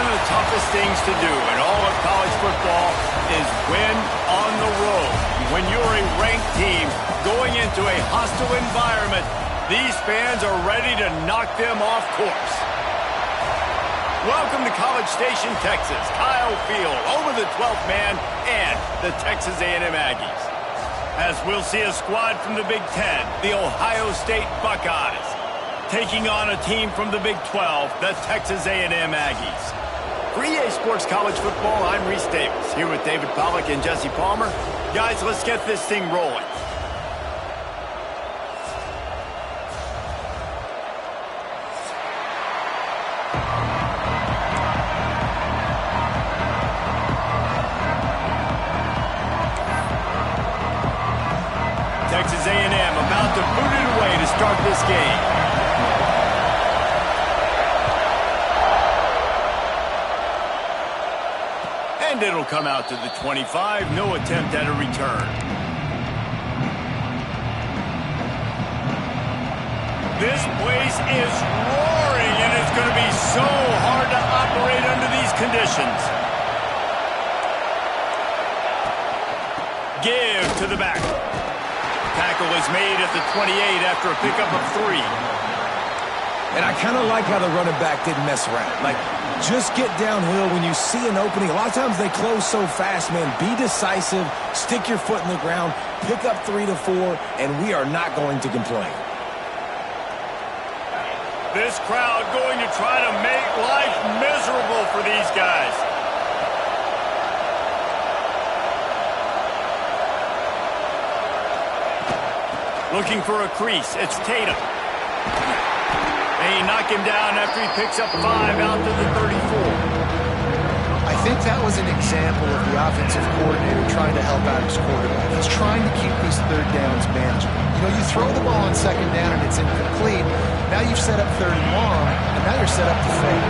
of the toughest things to do in all of college football is win on the road. When you're a ranked team going into a hostile environment, these fans are ready to knock them off course. Welcome to College Station, Texas. Kyle Field over the 12th man and the Texas A&M Aggies. As we'll see a squad from the Big Ten, the Ohio State Buckeyes, taking on a team from the Big 12, the Texas A&M Aggies. For EA Sports College Football, I'm Reese Davis, here with David Pollack and Jesse Palmer. Guys, let's get this thing rolling. Texas A&M about to boot it away to start this game. And it'll come out to the 25. No attempt at a return. This place is roaring, and it's going to be so hard to operate under these conditions. Give to the back. Tackle is made at the 28 after a pickup of 3. And I kind of like how the running back didn't mess around. Like, just get downhill when you see an opening. A lot of times they close so fast, man. Be decisive, stick your foot in the ground, pick up 3 to 4, and we are not going to complain. This crowd going to try to make life miserable for these guys. Looking for a crease. It's Tatum. They knock him down after he picks up 5 out to the 34. I think that was an example of the offensive coordinator trying to help out his quarterback. He's trying to keep these third downs manageable. You know, you throw the ball on second down and it's incomplete. Now you've set up third and long, and now you're set up to fail.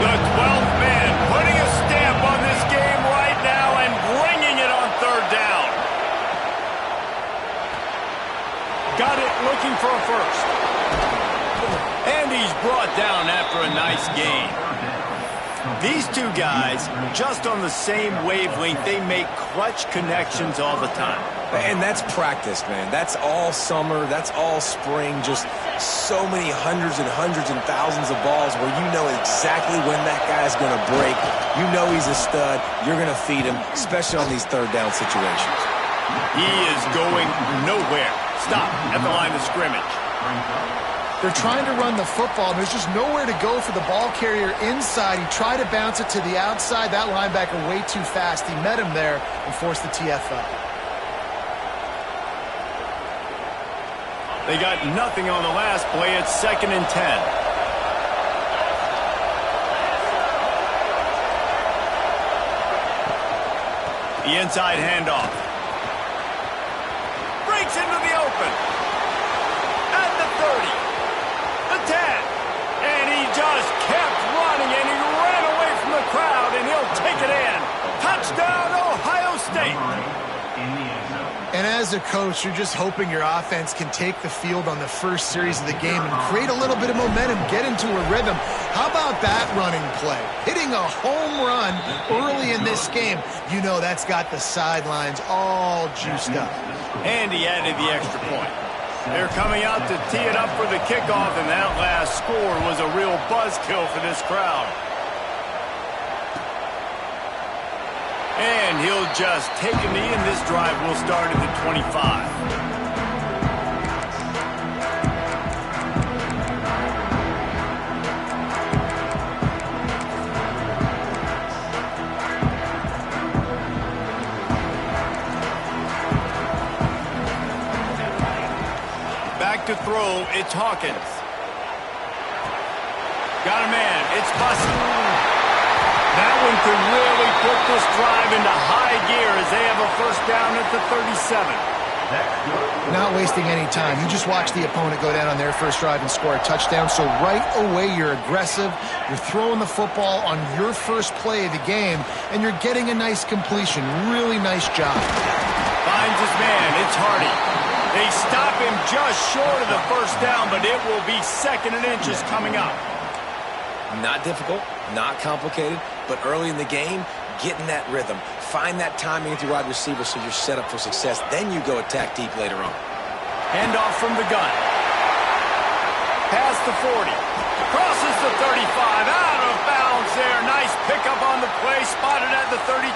The 12th man putting a stamp on this game right now and bringing it on third down. Got it, looking for a first. And he's brought down after a nice gain. These two guys, just on the same wavelength, they make clutch connections all the time. And that's practice, man. That's all summer. That's all spring. Just so many hundreds and thousands of balls where you know exactly when that guy's going to break. You know he's a stud. You're going to feed him, especially on these third down situations. He is going nowhere. Stop at the line of scrimmage. They're trying to run the football, and there's just nowhere to go for the ball carrier inside. He tried to bounce it to the outside. That linebacker way too fast. He met him there and forced the TFL. They got nothing on the last play. It's 2nd and 10. The inside handoff. Breaks into the open. At the 30. The 10. And he just kept running, and he ran away from the crowd, and he'll take it in. Touchdown, Ohio State. And as a coach, you're just hoping your offense can take the field on the first series of the game and create a little bit of momentum, get into a rhythm. How about that running play? Hitting a home run early in this game. You know that's got the sidelines all juiced up. And he added the extra point. They're coming out to tee it up for the kickoff, and that last score was a real buzzkill for this crowd. And he'll just take a knee, and this drive will start at the 25. Back to throw, it's Hawkins. Got a man, it's Bussey. That one could really put this drive into high gear as they have a first down at the 37. Not wasting any time. You just watch the opponent go down on their first drive and score a touchdown. So right away, you're aggressive. You're throwing the football on your first play of the game, and you're getting a nice completion. Really nice job. Finds his man. It's Hardy. They stop him just short of the first down, but it will be 2nd and inches coming up. Not difficult. not complicated, but early in the game, get in that rhythm. Find that timing with your wide receiver so you're set up for success. Then you go attack deep later on. Handoff from the gun. Past the 40. Crosses the 35. Out of bounds there. Nice pickup on the play. Spotted at the 32.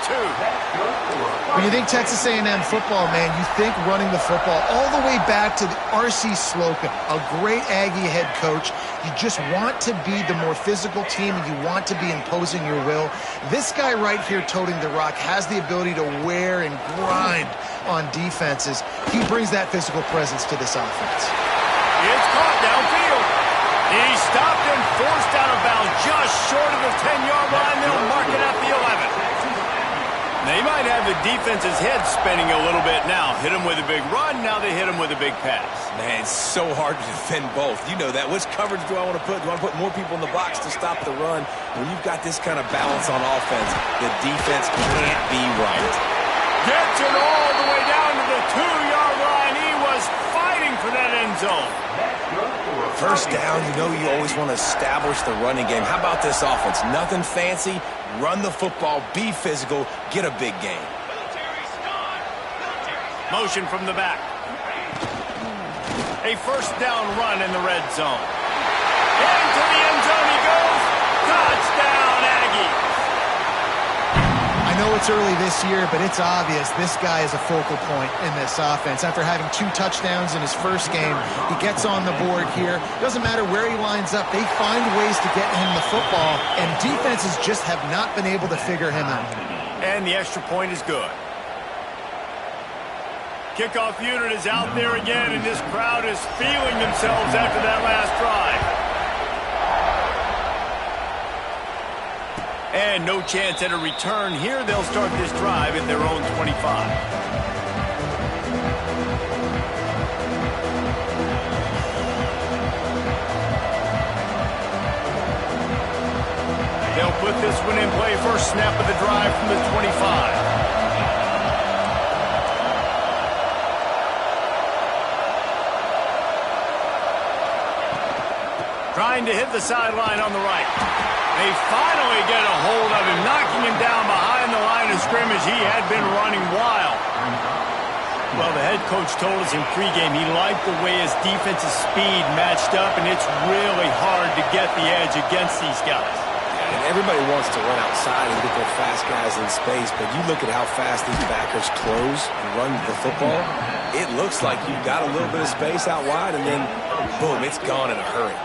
When you think Texas A&M football, man, you think running the football all the way back to the R.C. Slocum, a great Aggie head coach. You just want to be the more physical team, and you want to be imposing your will. This guy right here toting the rock has the ability to wear and grind on defenses. He brings that physical presence to this offense. It's caught downfield. He stopped and forced out of bounds just short of the 10-yard line. They'll mark it at the 11. They might have the defense's head spinning a little bit now. Hit him with a big run, now they hit him with a big pass. Man, it's so hard to defend both. You know that. Which coverage do I want to put? Do I want to put more people in the box to stop the run? When you've got this kind of balance on offense, the defense can't be right. Gets it all the way down to the 2-yard line. He was fighting for that end zone. First down, you know you always want to establish the running game. How about this offense? Nothing fancy. Run the football, be physical, get a big gain. Motion from the back. A first down run in the red zone. Into the end zone he goes. Touchdown, Aggie. I know it's early this year, but it's obvious this guy is a focal point in this offense. After having 2 touchdowns in his first game, he gets on the board here. Doesn't matter where he lines up, they find ways to get him the football, and defenses just have not been able to figure him out. And the extra point is good. Kickoff unit is out there again, and this crowd is feeling themselves after that last drive. And no chance at a return here. They'll start this drive at their own 25. They'll put this one in play. First snap of the drive from the 25. Trying to hit the sideline on the right. They finally get a hold of him, knocking him down behind the line of scrimmage. He had been running wild. Well, the head coach told us in pregame he liked the way his defensive speed matched up, and it's really hard to get the edge against these guys. And everybody wants to run outside and get their fast guys in space, but you look at how fast these backers close and run the football, it looks like you've got a little bit of space out wide, and then, boom, it's gone in a hurry.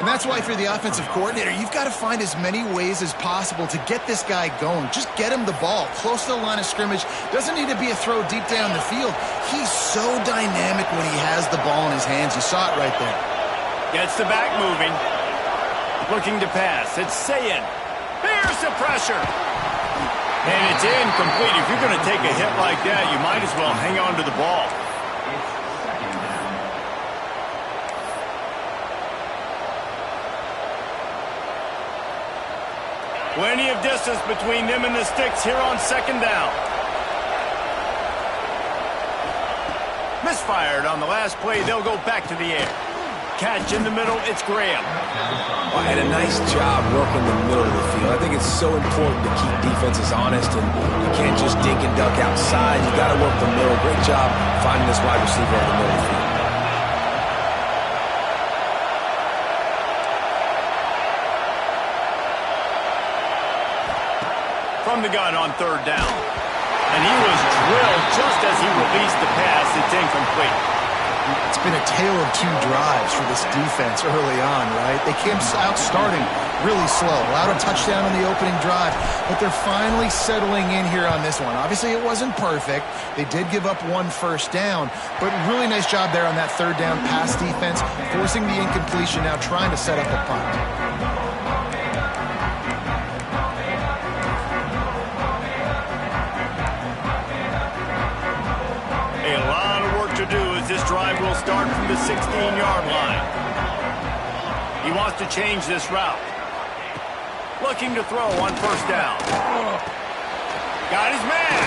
And that's why if you're the offensive coordinator, you've got to find as many ways as possible to get this guy going. Just get him the ball close to the line of scrimmage. Doesn't need to be a throw deep down the field. He's so dynamic when he has the ball in his hands. You saw it right there. Gets the back moving. Looking to pass. It's Sayin. Here's the pressure. And it's incomplete. If you're going to take a hit like that, you might as well hang on to the ball. Plenty of distance between them and the sticks here on second down. Misfired on the last play. They'll go back to the air. Catch in the middle. It's Graham. Well, and a nice job working the middle of the field. I think it's so important to keep defenses honest, and you can't just dink and duck outside. You got to work the middle. Great job finding this wide receiver in the middle of the field. From the gun on third down. And he was drilled just as he released the pass. It's incomplete. It's been a tale of 2 drives for this defense early on, right? They came out starting really slow, allowed a touchdown on the opening drive, but they're finally settling in here on this one. Obviously, it wasn't perfect. They did give up 1 first down, but really nice job there on that third down pass defense, forcing the incompletion, now trying to set up a punt. This drive will start from the 16-yard line. He wants to change this route. Looking to throw on first down. Got his man.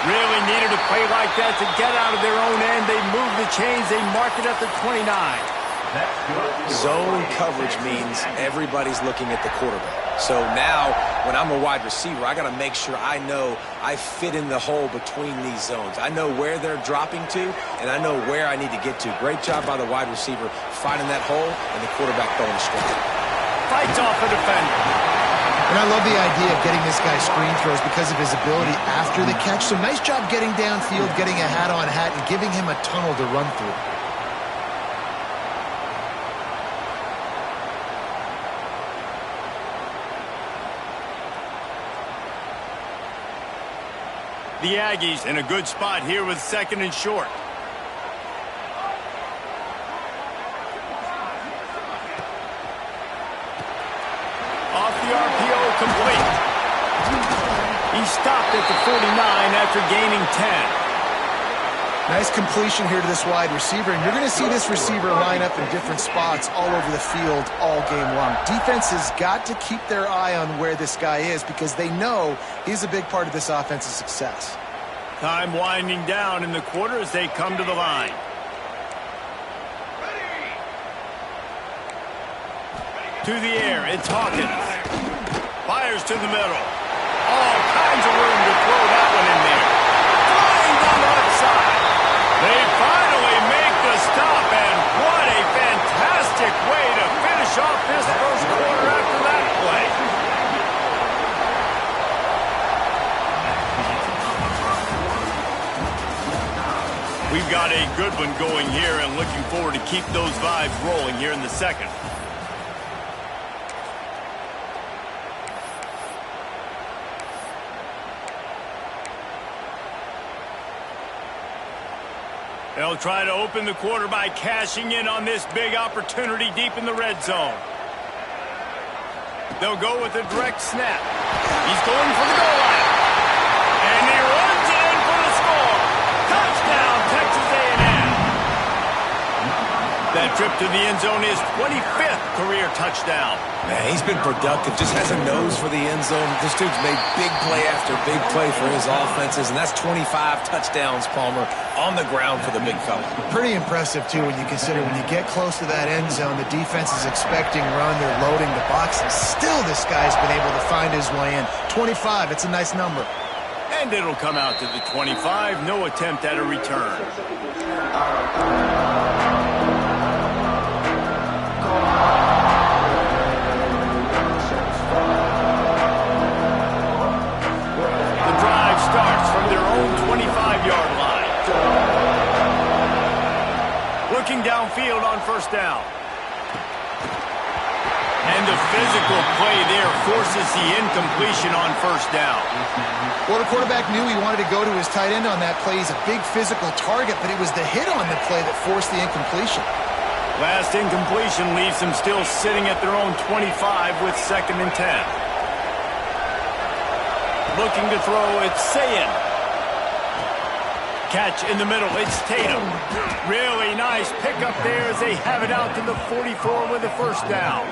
Really needed a play like that to get out of their own end. They move the chains. They mark it at the 29. Zone coverage means everybody's looking at the quarterback. So now, when I'm a wide receiver, I got to make sure I know I fit in the hole between these zones. I know where they're dropping to, and I know where I need to get to. Great job by the wide receiver finding that hole, and the quarterback throwing a strike. Fights off a defender. And I love the idea of getting this guy screen throws because of his ability after the catch. So nice job getting downfield, getting a hat-on-hat, and giving him a tunnel to run through. The Aggies in a good spot here with 2nd and short. Off the RPO, complete. He stopped at the 49 after gaining 10. Nice completion here to this wide receiver, and you're going to see this receiver line up in different spots all over the field all game long. Defense has got to keep their eye on where this guy is because they know he's a big part of this offense's success. Time winding down in the quarter as they come to the line. To the air, it's Hawkins. Fires to the middle. All kinds of room to throw that one in there. Flying down the left side. They finally make the stop, and what a fantastic way to finish off this first quarter after that play. We've got a good one going here and looking forward to keep those vibes rolling here in the second. They'll try to open the quarter by cashing in on this big opportunity deep in the red zone. They'll go with a direct snap. He's going for the goal line. And he runs it in for the score. Touchdown, Texas A&M. That trip to the end zone is 25th career touchdown. Man, he's been productive, just has a nose for the end zone. This dude's made big play after big play for his offenses, and that's 25 touchdowns, Palmer, on the ground for the big fella. Pretty impressive, too, when you consider when you get close to that end zone, the defense is expecting run, they're loading the box, and still this guy's been able to find his way in. 25, it's a nice number. And it'll come out to the 25, no attempt at a return. Starts from their own 25-yard line. Looking downfield on first down. And the physical play there forces the incompletion on first down. Well, the quarterback knew he wanted to go to his tight end on that play. He's a big physical target, but it was the hit on the play that forced the incompletion. Last incompletion leaves them still sitting at their own 25 with 2nd and 10. Looking to throw, it's Sayin. Catch in the middle, it's Tatum. Really nice pickup there as they have it out to the 44 with the first down.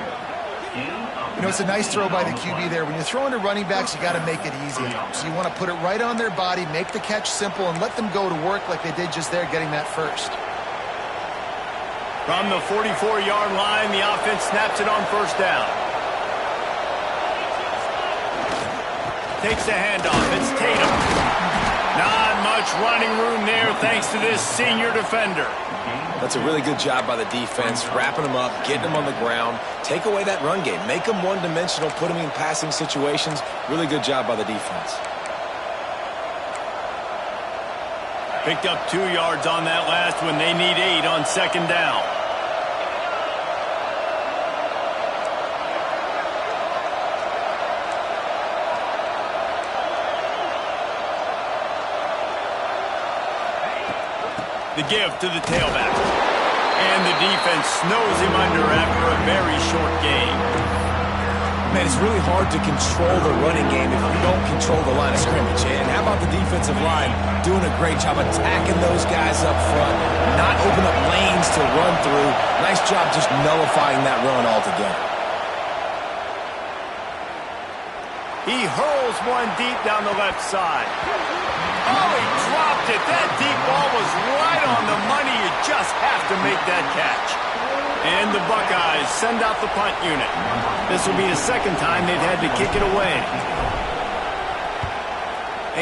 You know, it's a nice throw by the QB there. When you're throwing to running backs, you got to make it easy. So you want to put it right on their body, make the catch simple, and let them go to work like they did just there, getting that first. From the 44-yard line, the offense snaps it on first down. Takes the handoff. It's Tatum. Not much running room there thanks to this senior defender. That's a really good job by the defense, wrapping them up, getting them on the ground. Take away that run game. Make them one-dimensional, put them in passing situations. Really good job by the defense. Picked up 2 yards on that last one. They need 8 on second down. The give to the tailback. And the defense snows him under after a very short game. Man, it's really hard to control the running game if you don't control the line of scrimmage. And how about the defensive line doing a great job attacking those guys up front, not open up lanes to run through. Nice job just nullifying that run altogether. He hurls one deep down the left side. Oh, he dropped it. That deep ball was right on the money. You just have to make that catch. And And the Buckeyes send out the punt unit. This will be the second time they've had to kick it away.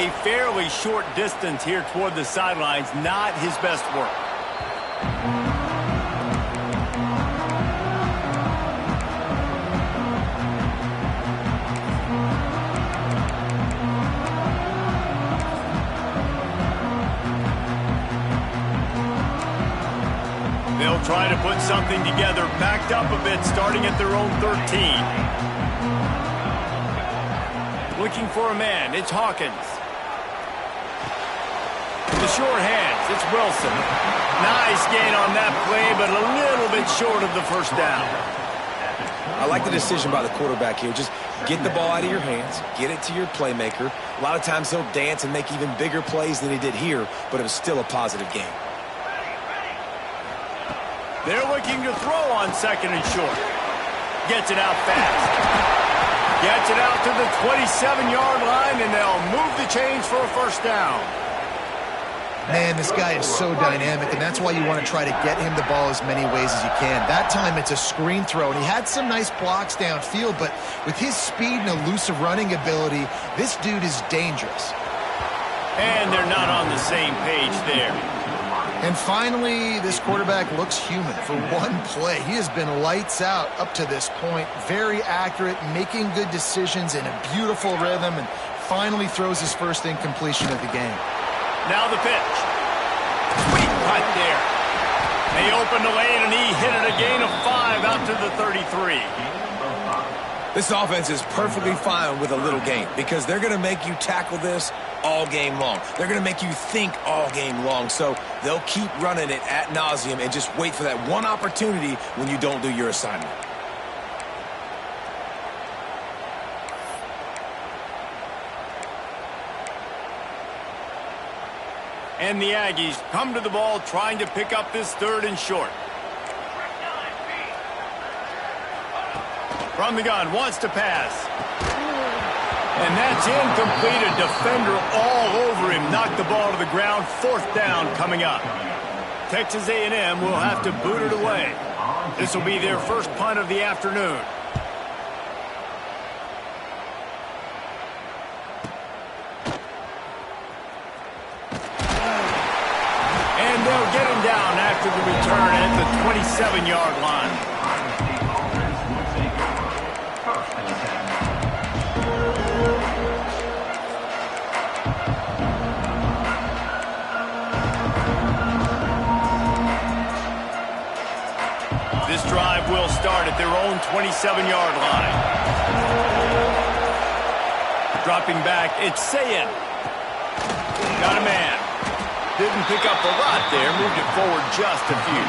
A fairly short distance here toward the sidelines, not his best work. They'll try to put something together, backed up a bit, starting at their own 13. Looking for a man, it's Hawkins. The short hands, it's Wilson. Nice gain on that play, but a little bit short of the first down. I like the decision by the quarterback here. Just get the ball out of your hands, get it to your playmaker. A lot of times he'll dance and make even bigger plays than he did here, but it was still a positive game. They're looking to throw on second and short. Gets it out fast. Gets it out to the 27-yard line, and they'll move the chains for a first down. Man, this guy is so dynamic, and that's why you want to try to get him the ball as many ways as you can. That time, it's a screen throw, and he had some nice blocks downfield, but with his speed and elusive running ability, this dude is dangerous. And they're not on the same page there. And finally, this quarterback looks human for one play. He has been lights out up to this point. Very accurate, making good decisions in a beautiful rhythm, and finally throws his first incompletion of the game. Now the pitch. Sweet punt there. They opened the lane, and he hit it a gain of 5 out to the 33. This offense is perfectly fine with a little gain because they're going to make you tackle this all game long. They're going to make you think all game long. So they'll keep running it ad nauseum and just wait for that one opportunity when you don't do your assignment. And the Aggies come to the ball trying to pick up this third and short. From the gun, wants to pass. And that's incomplete. A defender all over him. Knocked the ball to the ground. Fourth down coming up. Texas A&M will have to boot it away. This will be their first punt of the afternoon. And they'll get him down after the return at the 27-yard line. This drive will start at their own 27-yard line. Dropping back, it's Sayin. Got a man. Didn't pick up a lot there, moved it forward just a few.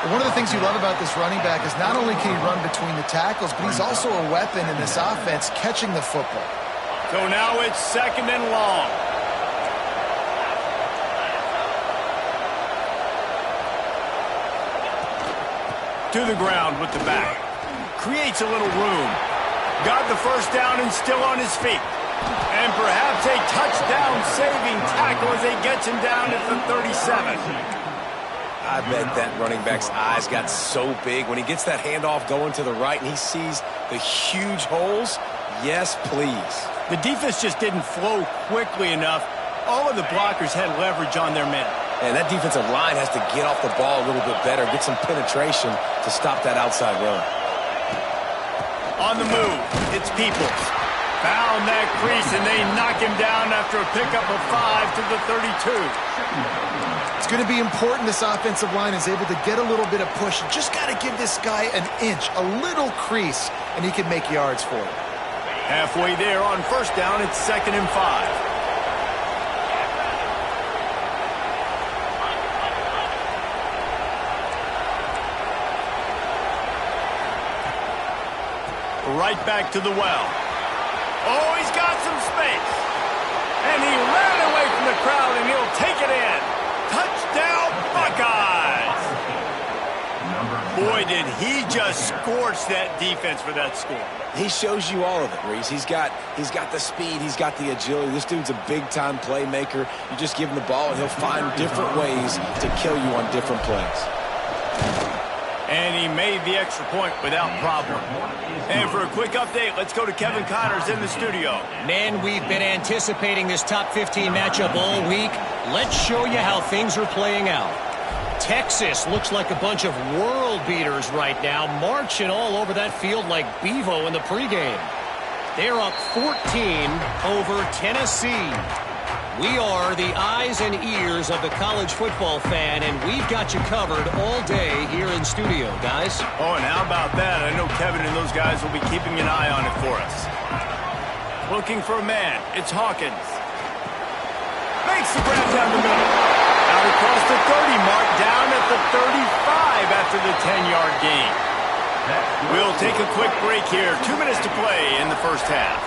One of the things you love about this running back is not only can he run between the tackles, but he's also a weapon in this offense catching the football. So now it's second and long. To the ground with the back. Creates a little room. Got the first down and still on his feet. And perhaps a touchdown-saving tackle as he gets him down at the 37. I bet that running back's eyes got so big when he gets that handoff going to the right and he sees the huge holes. Yes, please. The defense just didn't flow quickly enough. All of the blockers had leverage on their men. And that defensive line has to get off the ball a little bit better, get some penetration to stop that outside run. On the move, it's Peoples. Found that crease, and they knock him down after a pickup of 5 to the 32. It's going to be important this offensive line is able to get a little bit of push. Just got to give this guy an inch, a little crease, and he can make yards for it. Halfway there on first down, it's 2nd and 5. Right back to the well. Oh, he's got some space. And he ran away from the crowd, and he'll take it in. Touchdown, Buckeyes! Boy, did he just scorch that defense for that score. He shows you all of it, Reese. He's got the speed. He's got the agility. This dude's a big-time playmaker. You just give him the ball, and he'll find different ways to kill you on different plays. And he made the extra point without problem. And for a quick update, let's go to Kevin Connors in the studio. Man, we've been anticipating this top 15 matchup all week. Let's show you how things are playing out. Texas looks like a bunch of world beaters right now, marching all over that field like Bevo in the pregame. They're up 14 over Tennessee. We are the eyes and ears of the college football fan, and we've got you covered all day here in studio, guys. Oh, and how about that? I know Kevin and those guys will be keeping an eye on it for us. Looking for a man. It's Hawkins. Makes the grab down the middle. Out across the 30 mark, down at the 35 after the 10-yard gain. We'll take a quick break here. 2 minutes to play in the first half.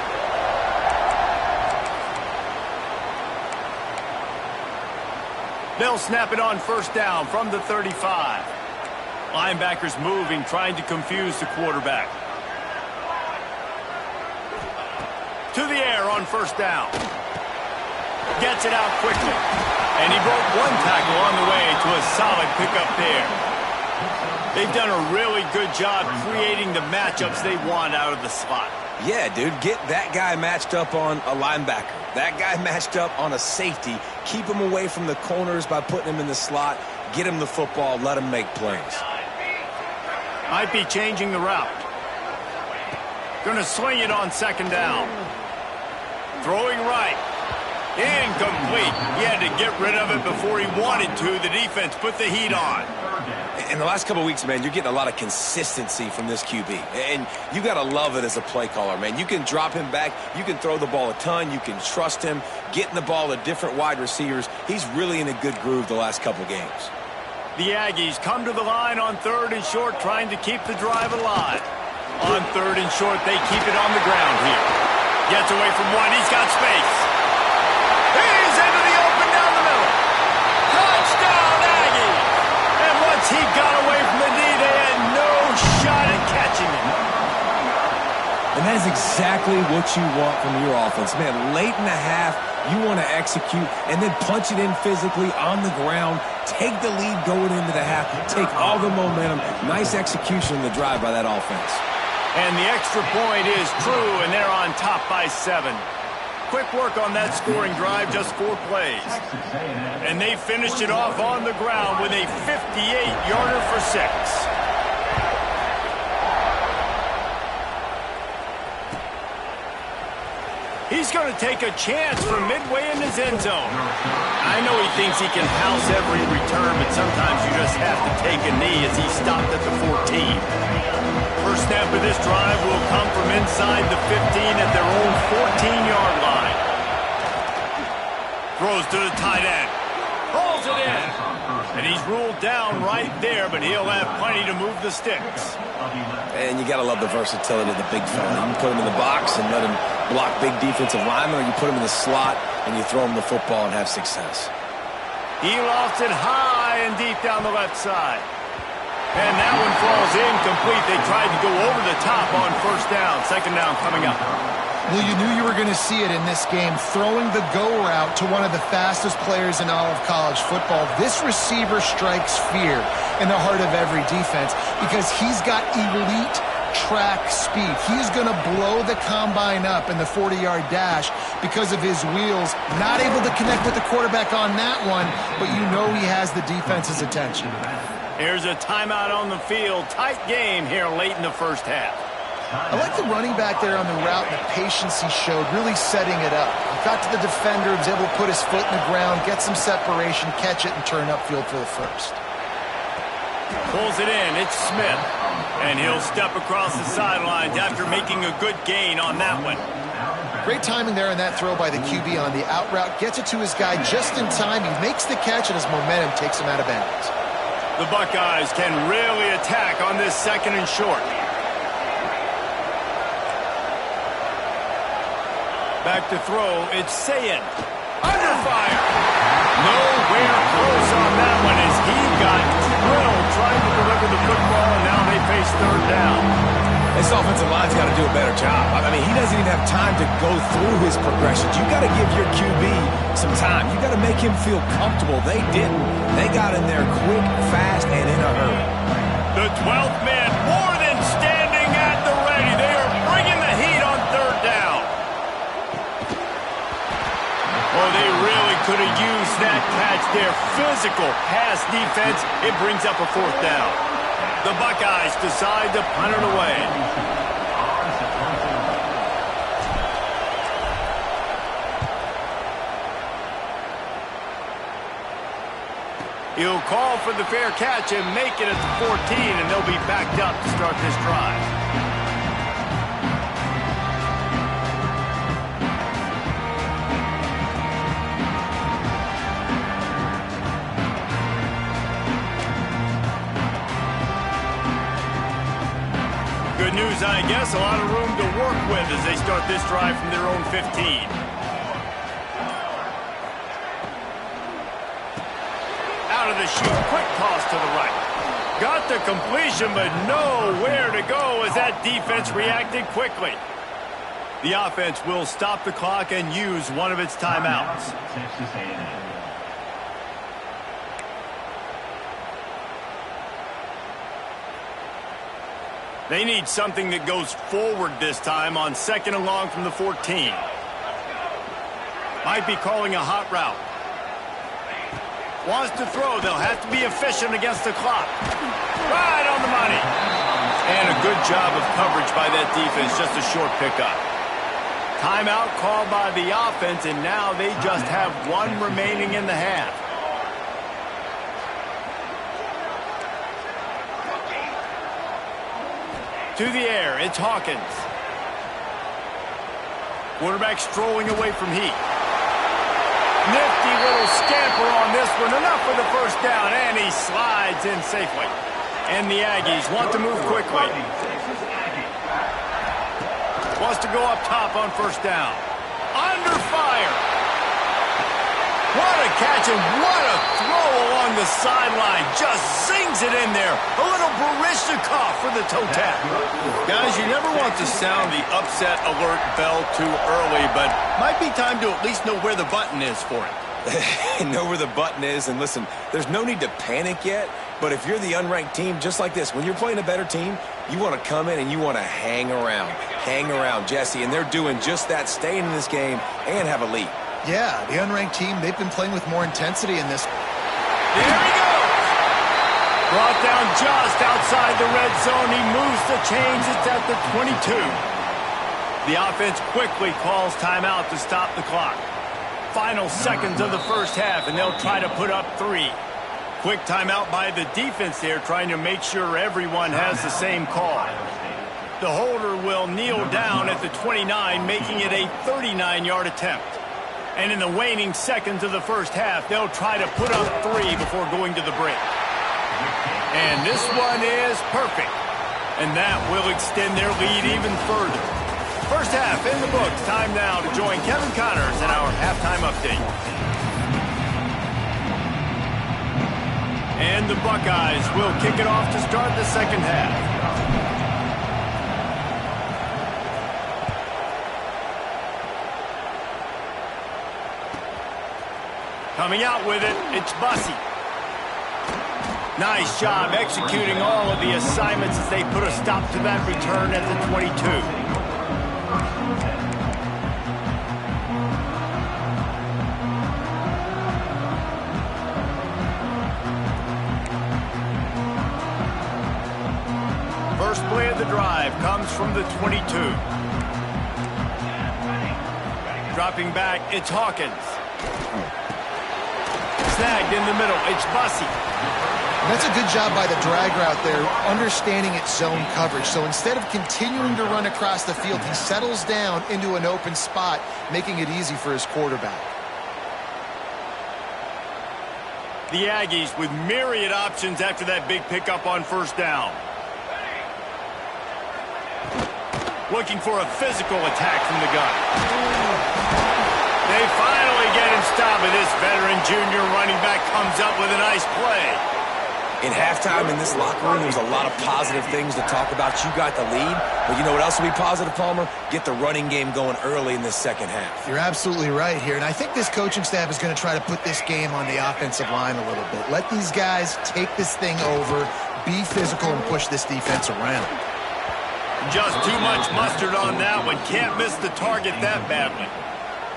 They'll snap it on first down from the 35. Linebackers moving, trying to confuse the quarterback. To the air on first down. Gets it out quickly. And he broke one tackle on the way to a solid pickup there. They've done a really good job creating the matchups they want out of the slot. Yeah, dude, get that guy matched up on a linebacker. That guy matched up on a safety. Keep him away from the corners by putting him in the slot. Get him the football. Let him make plays. Might be changing the route. Gonna swing it on second down. Throwing right. Incomplete. He had to get rid of it before he wanted to. The defense put the heat on. In the last couple of weeks, man, you're getting a lot of consistency from this QB. And you got to love it as a play caller, man. You can drop him back. You can throw the ball a ton. You can trust him. Getting the ball to different wide receivers. He's really in a good groove the last couple games. The Aggies come to the line on third and short, trying to keep the drive alive. On third and short, they keep it on the ground here. Gets away from one. He's got space. He's into the open down the middle. Touchdown, Aggies! And once he got away from the D, they had no shot at catching him. And that is exactly what you want from your offense. Man, late in the half, you want to execute and then punch it in physically on the ground. Take the lead going into the half. Take all the momentum. Nice execution in the drive by that offense. And the extra point is true, and they're on top by 7. Quick work on that scoring drive, just 4 plays. And they finished it off on the ground with a 58-yarder for 6. He's going to take a chance from midway in his end zone. I know he thinks he can house every return, but sometimes you just have to take a knee as he stopped at the 14. First snap of this drive will come from inside the 15 at their own 14-yard line. Throws to the tight end. Pulls it in. And he's ruled down right there, but he'll have plenty to move the sticks. And you got to love the versatility of the big fella. You can put him in the box and let him block big defensive linemen, or you put him in the slot and you throw him the football and have success. He lofts it high and deep down the left side. And that one falls incomplete. They tried to go over the top on first down. Second down coming up. Well, you knew you were going to see it in this game, throwing the go route to one of the fastest players in all of college football. This receiver strikes fear in the heart of every defense because he's got elite track speed. He's going to blow the combine up in the 40-yard dash because of his wheels. Not able to connect with the quarterback on that one, but you know he has the defense's attention. Here's a timeout on the field. Tight game here late in the first half. I like the running back there on the route and the patience he showed, really setting it up. He got to the defender, was able to put his foot in the ground, get some separation, catch it, and turn upfield for the first. Pulls it in. It's Smith. And he'll step across the sidelines after making a good gain on that one. Great timing there on that throw by the QB on the out route. Gets it to his guy just in time. He makes the catch, and his momentum takes him out of bounds. The Buckeyes can really attack on this second and short. Back to throw, it's Sayin. Under fire. Nowhere close on that one as he got drilled trying to deliver the football, and now they face third down. This offensive line's got to do a better job. I mean, he doesn't even have time to go through his progressions. You got to give your QB some time. You got to make him feel comfortable. They didn't. They got in there quick, fast, and in a hurry. The 12th man more than standing at the ready. They are bringing the heat on third down. Oh, they really could have used that catch there. Physical pass defense. It brings up a fourth down. The Buckeyes decide to punt it away. He'll call for the fair catch and make it at the 14, and they'll be backed up to start this drive. Good news, I guess. A lot of room to work with as they start this drive from their own 15. Out of the chute, quick toss to the right. Got the completion, but nowhere to go as that defense reacted quickly. The offense will stop the clock and use one of its timeouts. They need something that goes forward this time on second and long from the 14. Might be calling a hot route. Wants to throw. They'll have to be efficient against the clock. Right on the money. And a good job of coverage by that defense. Just a short pickup. Timeout called by the offense, and now they just have one remaining in the half. To the air, it's Hawkins. Quarterback strolling away from heat. Nifty little scamper on this one. Enough for the first down, and he slides in safely. And the Aggies want to move quickly. Wants to go up top on first down. Under fire. What a catch and what a throw along the sideline. Just zings it in there. A little Barishnikov for the toe tap. Guys, you never want to sound the upset alert bell too early, but might be time to at least know where the button is for it. Know where the button is, and listen, there's no need to panic yet, but if you're the unranked team, just like this, when you're playing a better team, you want to come in and you want to hang around. Hang around, Jesse, and they're doing just that, staying in this game and have a lead. Yeah, the unranked team, they've been playing with more intensity in this. There he goes! Brought down just outside the red zone. He moves the chains. It's at the 22. The offense quickly calls timeout to stop the clock. Final seconds of the first half, and they'll try to put up 3. Quick timeout by the defense there, trying to make sure everyone has the same call. The holder will kneel down at the 29, making it a 39-yard attempt. And in the waning seconds of the first half, they'll try to put up 3 before going to the break. And this one is perfect. And that will extend their lead even further. First half in the books. Time now to join Kevin Connors in our halftime update. And the Buckeyes will kick it off to start the second half. Coming out with it, it's Bussey. Nice job executing all of the assignments as they put a stop to that return at the 22. First play of the drive comes from the 22. Dropping back, it's Hawkins. Snagged in the middle, it's Bussey. That's a good job by the drag route there, understanding its zone coverage. So instead of continuing to run across the field, he settles down into an open spot, making it easy for his quarterback. The Aggies with myriad options after that big pickup on first down. Looking for a physical attack from the gun. They finally get him stopped, and this veteran junior running back comes up with a nice play. In halftime in this locker room, there's a lot of positive things to talk about. You got the lead, but you know what else will be positive, Palmer? Get the running game going early in the second half. You're absolutely right here, and I think this coaching staff is going to try to put this game on the offensive line a little bit. Let these guys take this thing over, be physical, and push this defense around. Just too much mustard on that one. Can't miss the target that badly.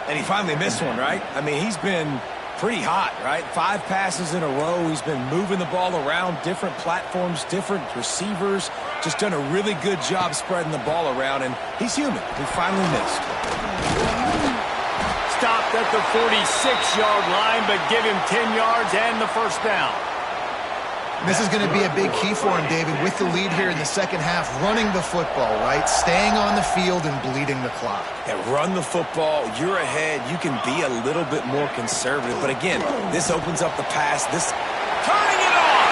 And he finally missed one, right? I mean, he's been pretty hot, right? 5 passes in a row. He's been moving the ball around, different platforms, different receivers. Just done a really good job spreading the ball around, and he's human. He finally missed. Stopped at the 46-yard line, but give him 10 yards and the first down. This is going to be a big key for him, David, with the lead here in the second half, running the football, right? Staying on the field and bleeding the clock. Yeah, run the football. You're ahead. You can be a little bit more conservative. But again, this opens up the pass. This turning it on.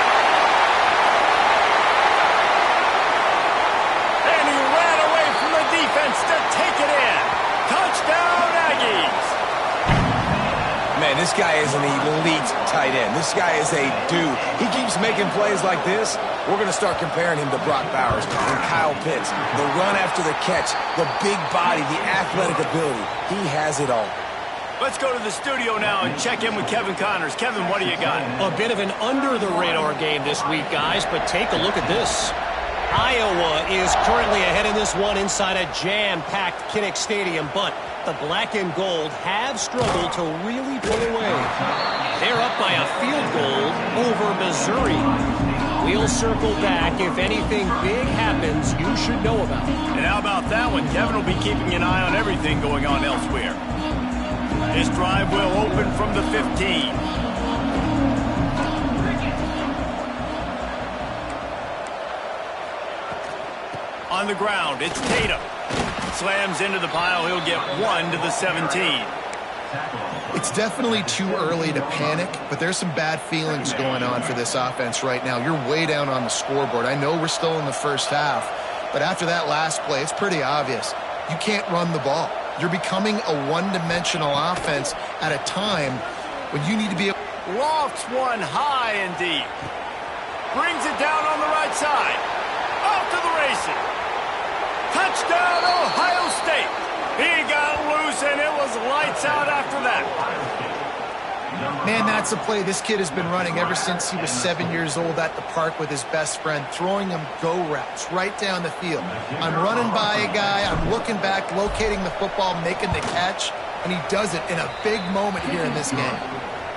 And he ran away from the defense to take it in. Touchdown, Aggies. Man, this guy is an elite tight end. This guy is a dude. He keeps making plays like this. We're going to start comparing him to Brock Bowers and Kyle Pitts. The run after the catch, the big body, the athletic ability. He has it all. Let's go to the studio now and check in with Kevin Connors. Kevin, what do you got? A bit of an under-the-radar game this week, guys, but take a look at this. Iowa is currently ahead in this one inside a jam-packed Kinnick Stadium, but the black and gold have struggled to really pull away. They're up by a field goal over Missouri. We'll circle back if anything big happens you should know about. And how about that one? Kevin will be keeping an eye on everything going on elsewhere. This drive will open from the 15. On the ground, it's Tatum. Slams into the pile. He'll get 1 to the 17. It's definitely too early to panic, but there's some bad feelings going on for this offense right now. You're way down on the scoreboard. I know we're still in the first half, but after that last play, it's pretty obvious. You can't run the ball. You're becoming a one-dimensional offense at a time when you need to be... Lofts one high and deep. Brings it down on the right side. Off to the races. Touchdown, Ohio State. He got loose, and it was lights out after that. Man, that's a play this kid has been running ever since he was 7 years old at the park with his best friend, throwing him go routes right down the field. I'm running by a guy, I'm looking back, locating the football, making the catch, and he does it in a big moment here in this game.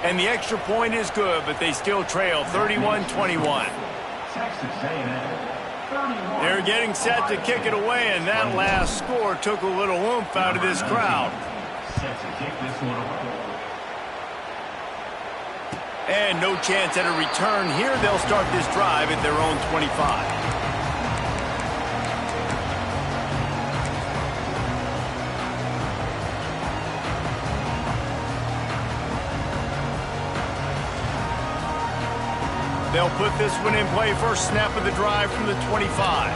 And the extra point is good, but they still trail 31-21. They're getting set to kick it away, and that last score took a little oomph out of this crowd. And no chance at a return here. They'll start this drive at their own 25. They'll put this one in play. First snap of the drive from the 25.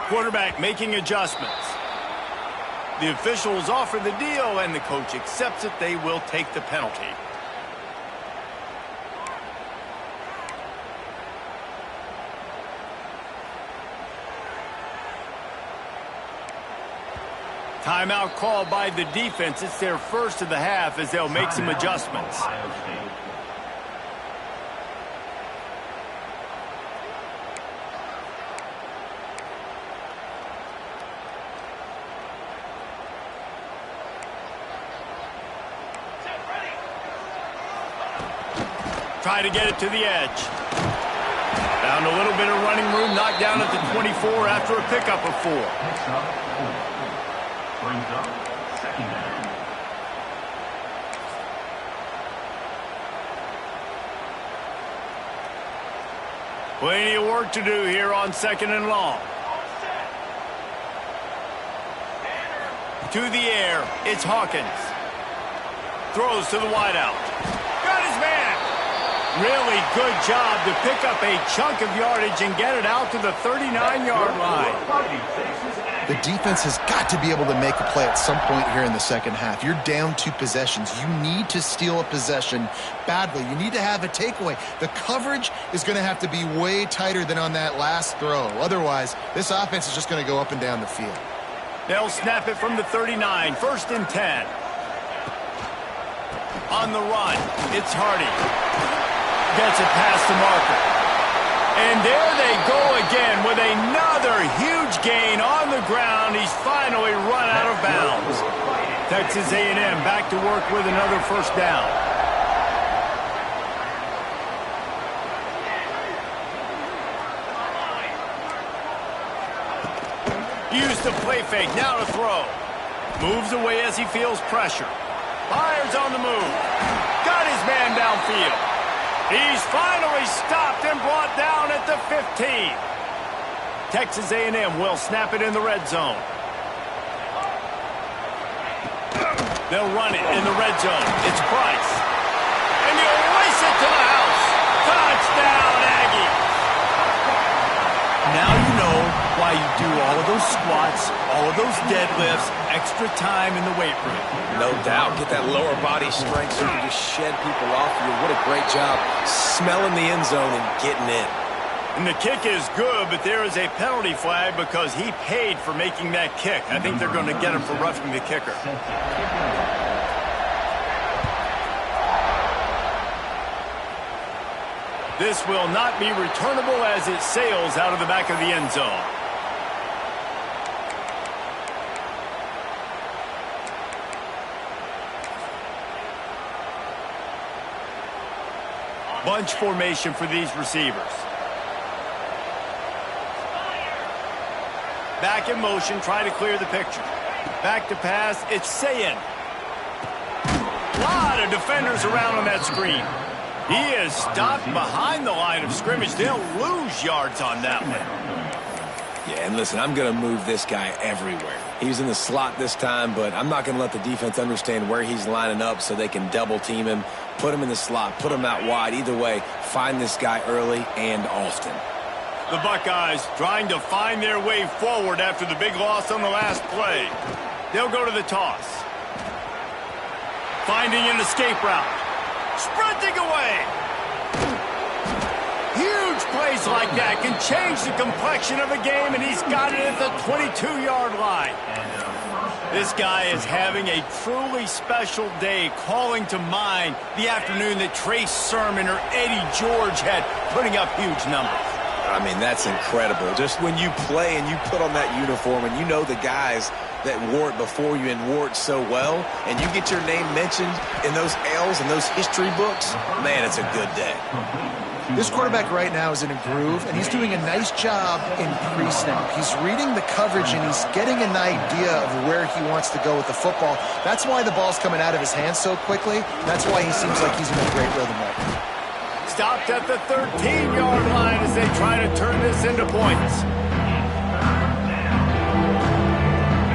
Quarterback making adjustments. The officials offer the deal, and the coach accepts it. They will take the penalty. Timeout called by the defense. It's their first of the half as they'll make some adjustments. Try to get it to the edge. Found a little bit of running room, knocked down at the 24 after a pickup of 4. Brings up second down. Plenty of work to do here on second and long. To the air, it's Hawkins. Throws to the wideout. Got his man. Really good job to pick up a chunk of yardage and get it out to the 39-yard line. The defense has got to be able to make a play at some point here in the second half. You're down 2 possessions. You need to steal a possession badly. You need to have a takeaway. The coverage is going to have to be way tighter than on that last throw. Otherwise, this offense is just going to go up and down the field. They'll snap it from the 39, 1st and 10. On the run, it's Hardy. Gets it past the marker. And there they go again with another huge gain on the ground. He's finally run out of bounds. Texas A&M back to work with another 1st down. Use the play fake, now to throw. Moves away as he feels pressure. Fires on the move. Got his man downfield. He's finally stopped and brought down at the 15. Texas A&M will snap it in the red zone. They'll run it in the red zone. It's Price. And he'll race it to the house. Touchdown, Aggie. Now you know why you do all of those squats, all of those deadlifts, extra time in the weight room. No doubt. Get that lower body strength so you can just shed people off you. What a great job smelling the end zone and getting in. And the kick is good, but there is a penalty flag because he paid for making that kick. I think they're going to get him for roughing the kicker. This will not be returnable as it sails out of the back of the end zone. Bunch formation for these receivers. Back in motion, try to clear the picture. Back to pass, it's Sayin. A lot of defenders around on that screen. He is stopped behind the line of scrimmage. They'll lose yards on that one. Yeah, and listen, I'm going to move this guy everywhere. He's in the slot this time, but I'm not going to let the defense understand where he's lining up so they can double team him, put him in the slot, put him out wide. Either way, find this guy early and often. The Buckeyes trying to find their way forward after the big loss on the last play. They'll go to the toss. Finding an escape route. Sprinting away. Huge plays like that can change the complexion of a game, and he's got it at the 22-yard line. This guy is having a truly special day, calling to mind the afternoon that Trace Sermon or Eddie George had, putting up huge numbers. I mean, that's incredible. Just when you play and you put on that uniform and you know the guys that wore it before you and wore it so well, and you get your name mentioned in those L's and those history books, man, it's a good day. This quarterback right now is in a groove, and he's doing a nice job in pre-snap. He's reading the coverage, and he's getting an idea of where he wants to go with the football. That's why the ball's coming out of his hands so quickly. That's why he seems like he's in a great rhythm right now. Stopped at the 13-yard line as they try to turn this into points.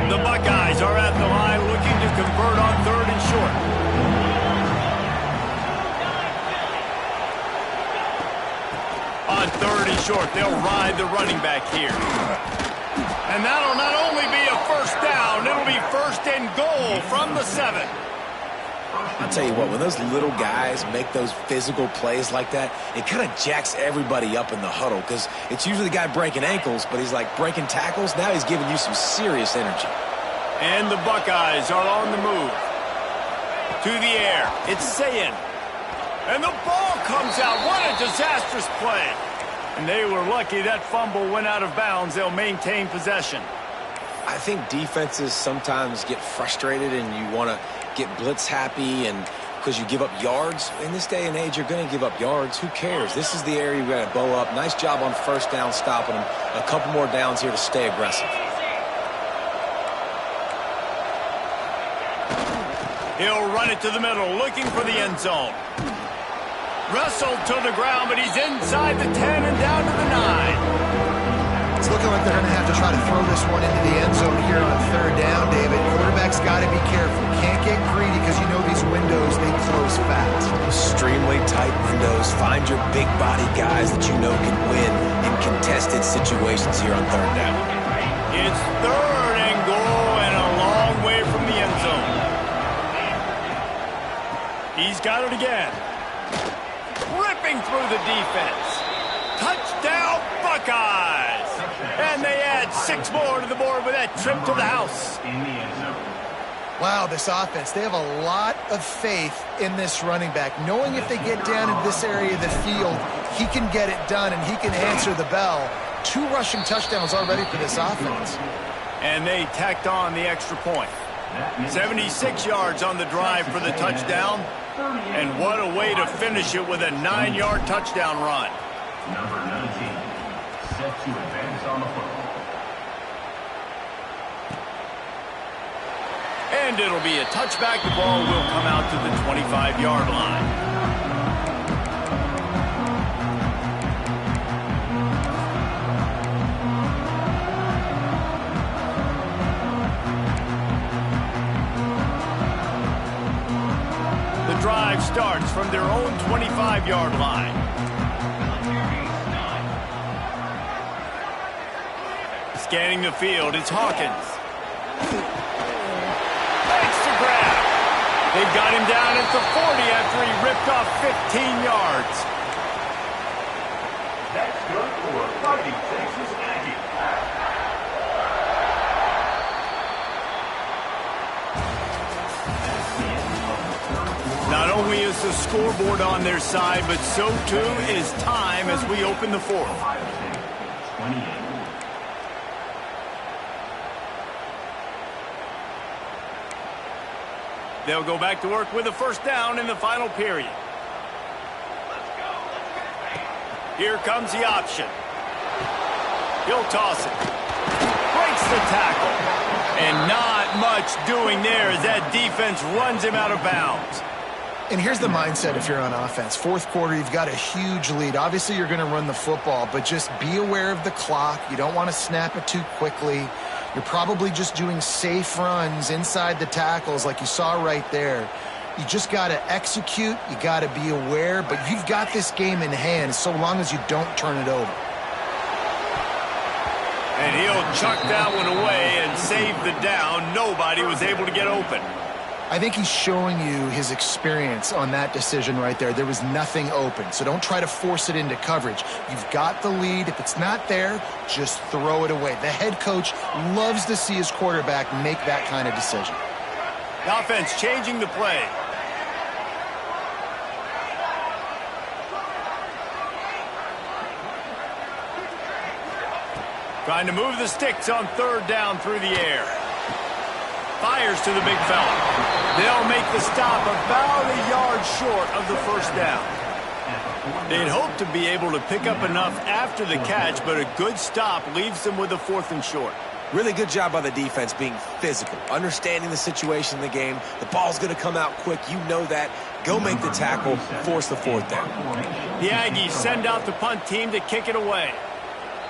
The Buckeyes are at the line looking to convert on 3rd and short. On 3rd and short, they'll ride the running back here. And that'll not only be a 1st down, it'll be 1st and goal from the 7. I'll tell you what, when those little guys make those physical plays like that, it kind of jacks everybody up in the huddle because it's usually the guy breaking ankles, but he's like breaking tackles. Now he's giving you some serious energy. And the Buckeyes are on the move. To the air, it's Sayin. And the ball comes out. What a disastrous play. And they were lucky that fumble went out of bounds. They'll maintain possession. I think defenses sometimes get frustrated and you want to get blitz happy and because you give up yards. In this day and age, you're going to give up yards. Who cares? This is the area you got to bow up. Nice job on 1st down stopping them. A couple more downs here to stay aggressive. He'll run it to the middle, looking for the end zone. Wrestled to the ground, but he's inside the 10 and down to the 9. It's looking like they're going to have to try to throw this one into the end zone here on 3rd down, David. Quarterback's got to be careful. Can't get greedy because you know these windows, they close fast. Extremely tight windows. Find your big body guys that you know can win in contested situations here on third down. It's third and goal and a long way from the end zone. He's got it again. Ripping through the defense. Touchdown, Buckeyes! And they add 6 more to the board with that trip to the house. Wow, this offense, they have a lot of faith in this running back, knowing if they get down in this area of the field, he can get it done and he can answer the bell. 2 rushing touchdowns already for this offense. And they tacked on the extra point. 76 yards on the drive for the touchdown. And what a way to finish it with a 9-yard touchdown run. Number 19, set to advance on the football. And it'll be a touchback. The ball will come out to the 25-yard line. The drive starts from their own 25-yard line. Scanning the field, it's Hawkins. Thanks to grab. They got him down at the 40 after he ripped off 15 yards. That's good for a Fighting Texas Aggie. Not only is the scoreboard on their side, but so too is time as we open the fourth. 28. They'll go back to work with a first down in the final period. Here comes the option. He'll toss it. Breaks the tackle. And not much doing there as that defense runs him out of bounds. And here's the mindset if you're on offense. Fourth quarter, you've got a huge lead. Obviously, you're going to run the football, but just be aware of the clock. You don't want to snap it too quickly. You're probably just doing safe runs inside the tackles like you saw right there. You just got to execute. You got to be aware, but you've got this game in hand so long as you don't turn it over. And he'll chuck that one away and save the down. Nobody was able to get open. I think he's showing you his experience on that decision right there. There was nothing open, so don't try to force it into coverage. You've got the lead. If it's not there, just throw it away. The head coach loves to see his quarterback make that kind of decision. The offense changing the play. Trying to move the sticks on third down through the air. Fires to the big fella. They'll make the stop about a yard short of the first down. They'd hope to be able to pick up enough after the catch, but a good stop leaves them with a 4th and short. Really good job by the defense being physical, understanding the situation in the game. The ball's going to come out quick. You know that. Go make the tackle, force the 4th down. The Aggies send out the punt team to kick it away.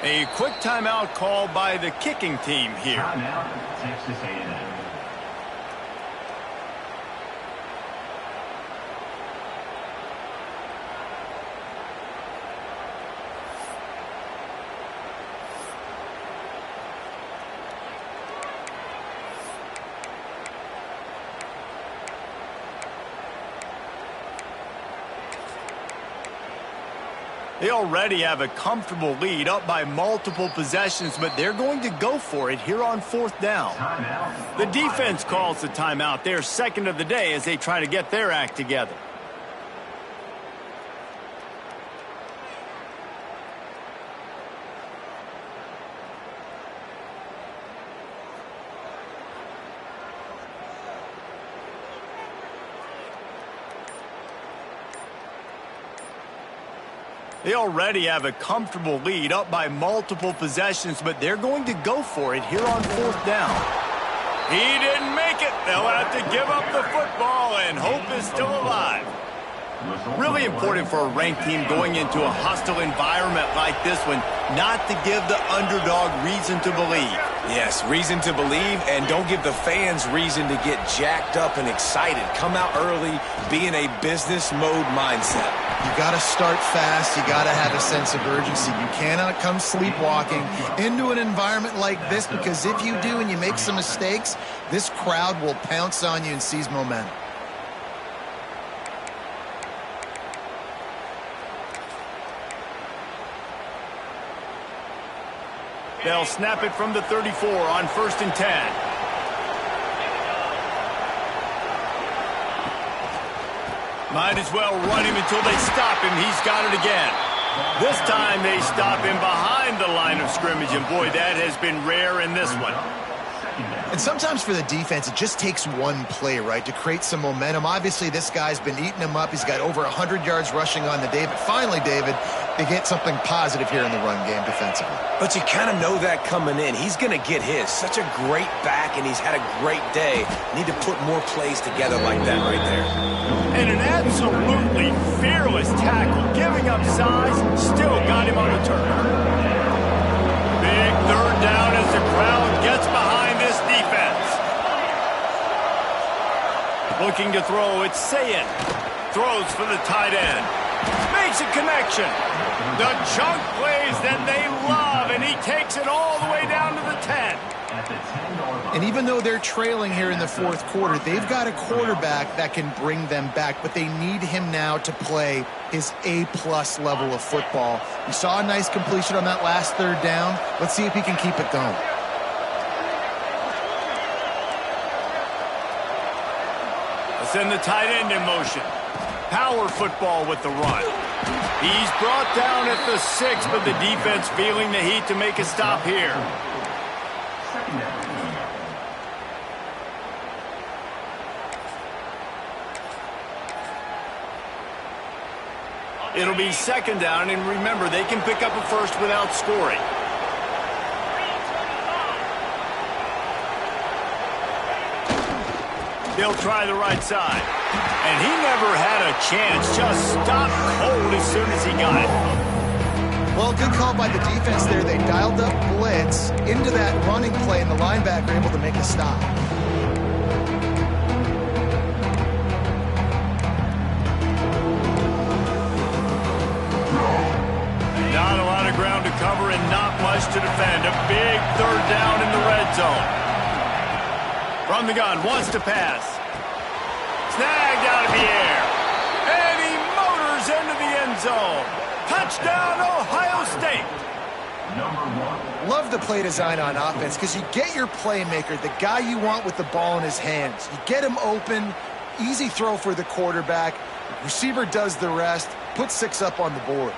A quick timeout called by the kicking team here. Timeout, Texas A&M. They already have a comfortable lead up by multiple possessions, but they're going to go for it here on 4th down. The defense calls the timeout. They're second of the day as they try to get their act together. They already have a comfortable lead up by multiple possessions, but they're going to go for it here on 4th down. He didn't make it. They'll have to give up the football, and hope is still alive. Really important for a ranked team going into a hostile environment like this one not to give the underdog reason to believe. Yes, reason to believe, and don't give the fans reason to get jacked up and excited. Come out early, be in a business mode mindset. You got to start fast. You got to have a sense of urgency. You cannot come sleepwalking into an environment like this, because if you do and you make some mistakes, this crowd will pounce on you and seize momentum. They'll snap it from the 34 on 1st and 10. Might as well run him until they stop him. He's got it again. This time they stop him behind the line of scrimmage, and boy, that has been rare in this one. And sometimes for the defense, it just takes one play, right, to create some momentum. Obviously, this guy's been eating him up. He's got over 100 yards rushing on the day. But finally, David, they get something positive here in the run game defensively. But you kind of know that coming in. He's going to get his. Such a great back, and he's had a great day. Need to put more plays together like that right there. And an absolutely fearless tackle. Giving up size, still got him on the turn. Big 3rd down as the crowd gets behind this defense. Looking to throw, it's Sayin. Throws for the tight end. Makes a connection. The chunk plays that they love, and he takes it all the way down to the 10. And even though they're trailing here in the 4th quarter, they've got a quarterback that can bring them back, but they need him now to play his A-plus level of football. You saw a nice completion on that last 3rd down. Let's see if he can keep it going. Send the tight end in motion. Power football with the run. He's brought down at the 6, but the defense feeling the heat to make a stop here. It'll be 2nd down, and remember, they can pick up a first without scoring. They'll try the right side. And he never had a chance. Just stopped cold as soon as he got it. Well, good call by the defense there. They dialed up blitz into that running play, and the linebacker able to make a stop. Not a lot of ground to cover and not much to defend. A big 3rd down in the red zone. From the gun, wants to pass. Snagged out of the air. And he motors into the end zone. Touchdown, Ohio State. Love the play design on offense, because you get your playmaker, the guy you want with the ball in his hands. You get him open, easy throw for the quarterback. Receiver does the rest, put 6 up on the board.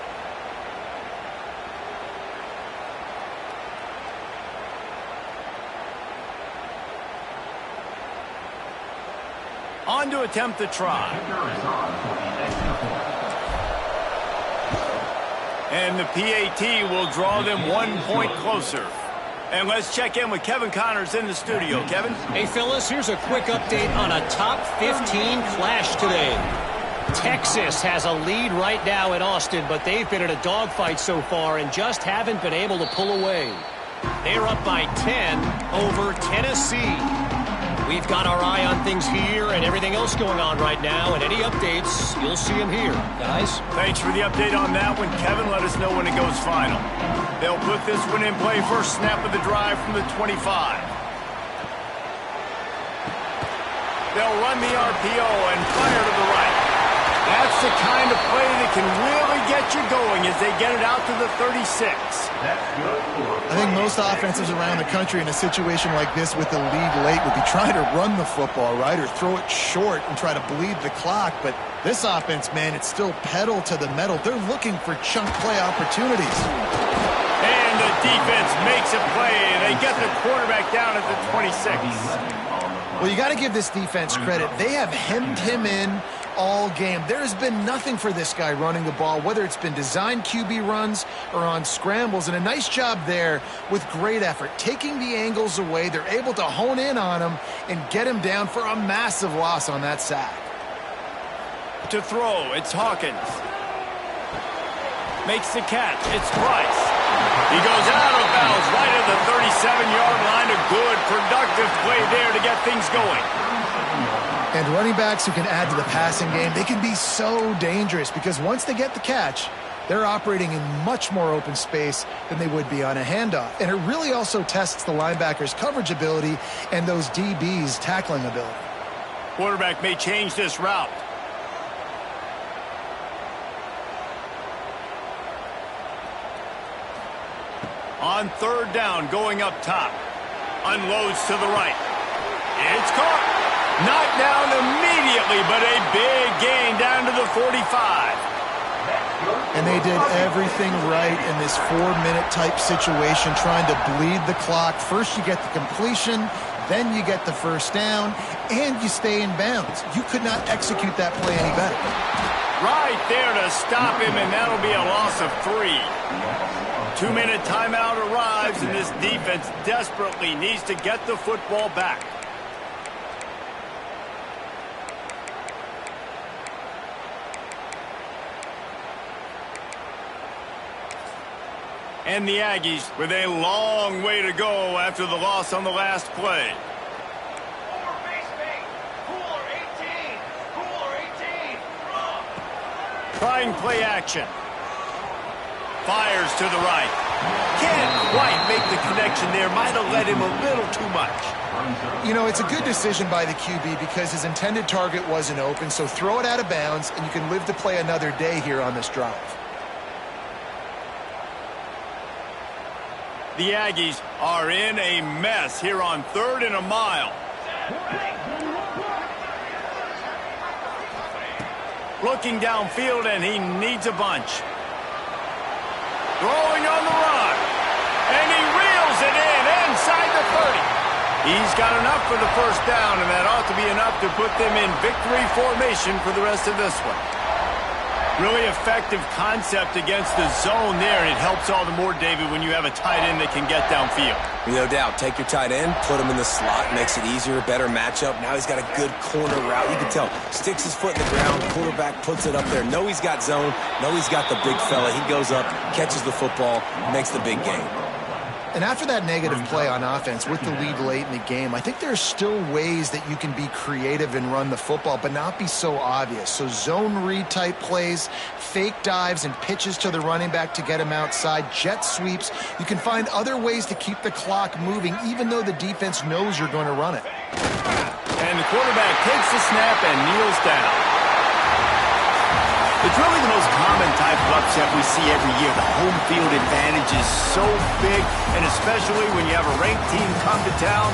On to attempt the try. And the PAT will draw them 1 point closer. And let's check in with Kevin Connors in the studio. Kevin? Hey, fellas, here's a quick update on a top 15 clash today. Texas has a lead right now in Austin, but they've been in a dogfight so far and just haven't been able to pull away. They're up by 10 over Tennessee. We've got our eye on things here and everything else going on right now, and any updates, you'll see them here. Guys? Thanks for the update on that one, Kevin. Let us know when it goes final. They'll put this one in play. First snap of the drive from the 25. They'll run the RPO and fire to the right. That's the kind of play that can really get you going as they get it out to the 36. I think most offenses around the country in a situation like this with the lead late would be trying to run the football, right, or throw it short and try to bleed the clock. But this offense, man, it's still pedal to the metal. They're looking for chunk play opportunities. And the defense makes a play. They get the quarterback down at the 26. Well, you got to give this defense credit. They have hemmed him in all game. There has been nothing for this guy running the ball, whether it's been designed QB runs or on scrambles, and a nice job there with great effort. Taking the angles away, they're able to hone in on him and get him down for a massive loss on that sack. To throw, it's Hawkins. Makes the catch, it's Price. He goes out of bounds right at the 37-yard line. A good, productive play there to get things going. And running backs who can add to the passing game, they can be so dangerous because once they get the catch, they're operating in much more open space than they would be on a handoff. And it really also tests the linebacker's coverage ability and those DBs' tackling ability. Quarterback may change this route. On third down, going up top. Unloads to the right. It's caught. Knocked down immediately, but a big gain down to the 45. And they did everything right in this 4-minute type situation, trying to bleed the clock. First you get the completion, then you get the first down, and you stay in bounds. You could not execute that play any better. Right there to stop him, and that'll be a loss of 3. 2-minute timeout arrives, and this defense desperately needs to get the football back. And the Aggies with a long way to go after the loss on the last play. Trying play action. Fires to the right. Can't quite make the connection there. Might have led him a little too much. You know, it's a good decision by the QB because his intended target wasn't open, so throw it out of bounds, and you can live to play another day here on this drive. The Aggies are in a mess here on 3rd and a mile. Looking downfield, and he needs a bunch. Throwing on the run. And he reels it in inside the 30. He's got enough for the first down, and that ought to be enough to put them in victory formation for the rest of this one. Really effective concept against the zone there, and it helps all the more, David, when you have a tight end that can get downfield. No doubt. Take your tight end, put him in the slot, makes it easier, better matchup. Now he's got a good corner route. You can tell. Sticks his foot in the ground, quarterback puts it up there. Know he's got zone, know he's got the big fella. He goes up, catches the football, makes the big game. And after that negative play on offense with the lead late in the game, I think there are still ways that you can be creative and run the football, but not be so obvious. So zone read type plays, fake dives and pitches to the running back to get him outside, jet sweeps. You can find other ways to keep the clock moving, even though the defense knows you're going to run it. And the quarterback takes the snap and kneels down. It's really the most common type of upset we see every year. The home field advantage is so big, and especially when you have a ranked team come to town,